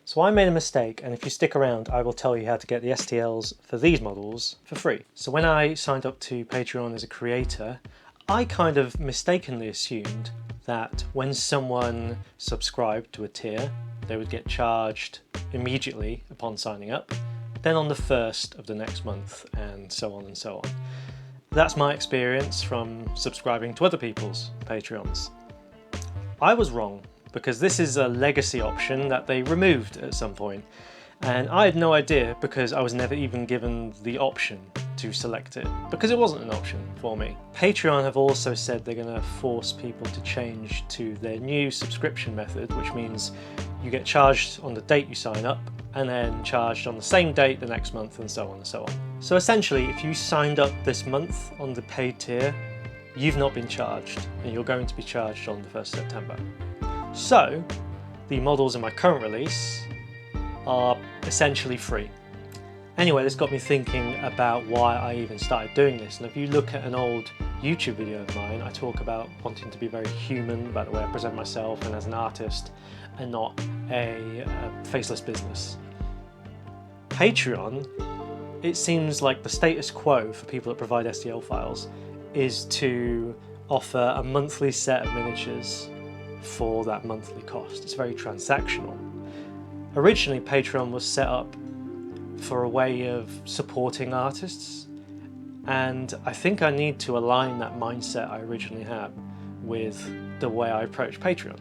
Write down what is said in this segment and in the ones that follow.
So I made a mistake, and if you stick around I will tell you how to get the STLs for these models for free. So when I signed up to Patreon as a creator, I kind of mistakenly assumed that when someone subscribed to a tier, they would get charged immediately upon signing up, then on the 1st of the next month, and so on and so on. That's my experience from subscribing to other people's Patreons. I was wrong, because this is a legacy option that they removed at some point, and I had no idea because I was never even given the option to select it, because it wasn't an option for me. Patreon have also said they're going to force people to change to their new subscription method, which means you get charged on the date you sign up and then charged on the same date the next month, and so on and so on. So essentially, if you signed up this month on the paid tier, you've not been charged, and you're going to be charged on the 1st September. So the models in my current release are essentially free. Anyway, this got me thinking about why I even started doing this, and if you look at an old YouTube video of mine, I talk about wanting to be very human about the way I present myself and as an artist, and not a faceless business. Patreon, it seems like the status quo for people that provide STL files is to offer a monthly set of miniatures for that monthly cost. It's very transactional. Originally, Patreon was set up for a way of supporting artists, and I think I need to align that mindset I originally had with the way I approach Patreon.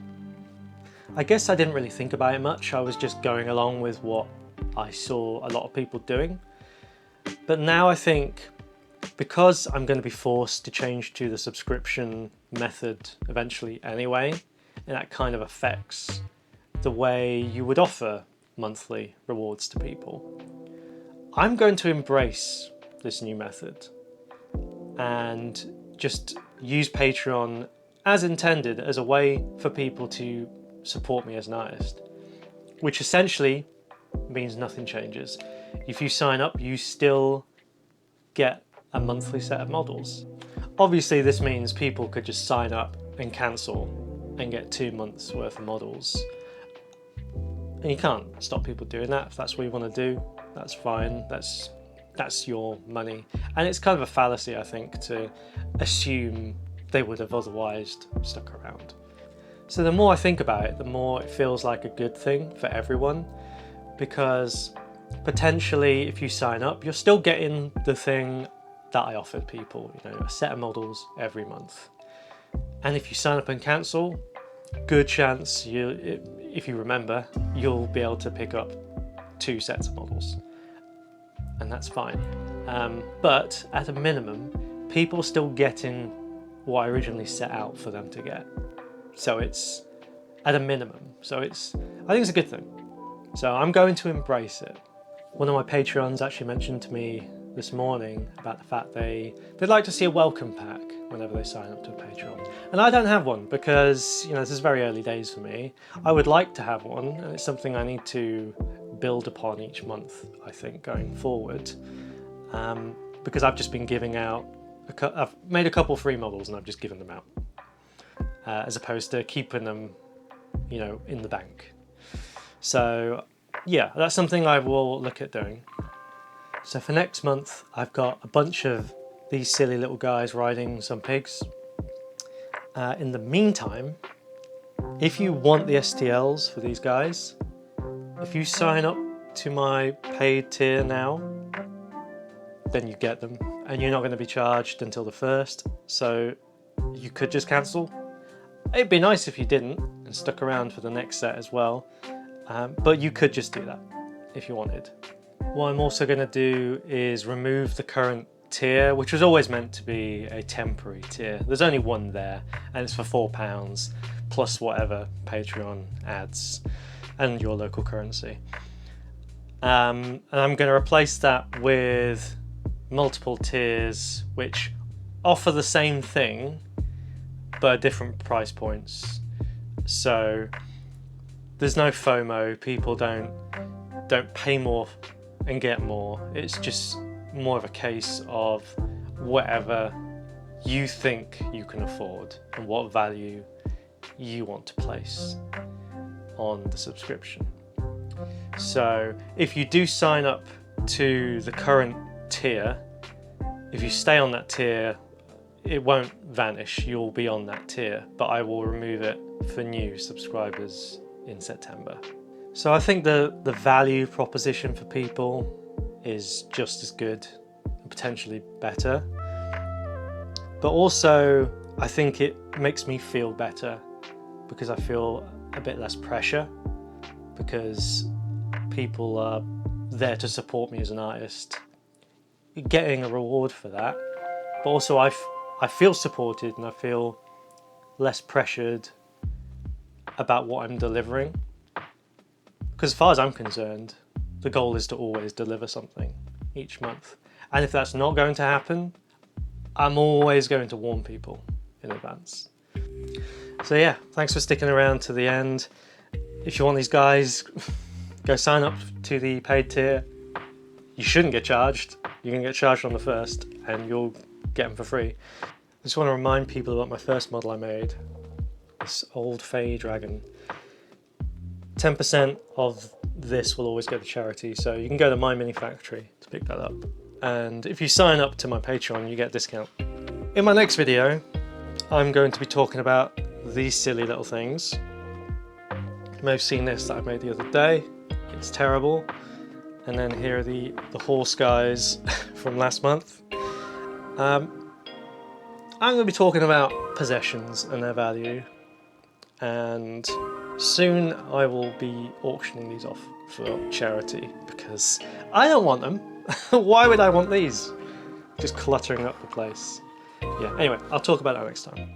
I guess I didn't really think about it much. I was just going along with what I saw a lot of people doing. But now I think, because I'm going to be forced to change to the subscription method eventually anyway, and that kind of affects the way you would offer monthly rewards to people, I'm going to embrace this new method and just use Patreon as intended, as a way for people to support me as an artist, which essentially means nothing changes. If you sign up, you still get a monthly set of models. Obviously, this means people could just sign up and cancel and get 2 months worth of models. And you can't stop people doing that. If that's what you want to do, that's fine. That's your money. And it's kind of a fallacy, I think, to assume they would have otherwise stuck around. So the more I think about it, the more it feels like a good thing for everyone, because potentially if you sign up, you're still getting the thing that I offered people, a set of models every month. And if you sign up and cancel, good chance if you remember, you'll be able to pick up 2 sets of models, and that's fine. But at a minimum, people are still getting what I originally set out for them to get. So it's at a minimum. So I think it's a good thing. So I'm going to embrace it. One of my Patreons actually mentioned to me this morning about the fact they'd like to see a welcome pack whenever they sign up to a Patreon. And I don't have one because, this is very early days for me. I would like to have one, and it's something I need to build upon each month, I think, going forward. Because I've just been giving out, I've made a couple free models and I've just given them out. As opposed to keeping them, in the bank. So yeah, that's something I will look at doing. So for next month, I've got a bunch of these silly little guys riding some pigs. In the meantime, if you want the STLs for these guys, if you sign up to my paid tier now, then you get them, and you're not going to be charged until the 1st, so you could just cancel. It'd be nice if you didn't and stuck around for the next set as well, but you could just do that if you wanted. What I'm also going to do is remove the current tier, which was always meant to be a temporary tier. There's only one there, and it's for £4 plus whatever Patreon adds and your local currency. And I'm going to replace that with multiple tiers which offer the same thing but at different price points. So there's no FOMO. People don't pay more and get more. It's just more of a case of whatever you think you can afford and what value you want to place on the subscription. So if you do sign up to the current tier, if you stay on that tier, it won't vanish, you'll be on that tier, but I will remove it for new subscribers in September. So I think the value proposition for people is just as good and potentially better. But also I think it makes me feel better because I feel a bit less pressure, because people are there to support me as an artist, getting a reward for that. But also I feel supported and I feel less pressured about what I'm delivering. Because as far as I'm concerned, the goal is to always deliver something each month. And if that's not going to happen, I'm always going to warn people in advance. So yeah, thanks for sticking around to the end. If you want these guys, go sign up to the paid tier. You shouldn't get charged. You're going to get charged on the first and you'll get them for free. I just want to remind people about my first model I made, this old Fey dragon. 10% of this will always go to charity, so you can go to my mini factory to pick that up. And if you sign up to my Patreon, you get a discount. In my next video, I'm going to be talking about these silly little things. You may have seen this that I made the other day. It's terrible. And then here are the horse guys from last month. I'm going to be talking about possessions and their value, and soon I will be auctioning these off for charity because I don't want them. Why would I want these? Just cluttering up the place. Yeah, anyway, I'll talk about that next time.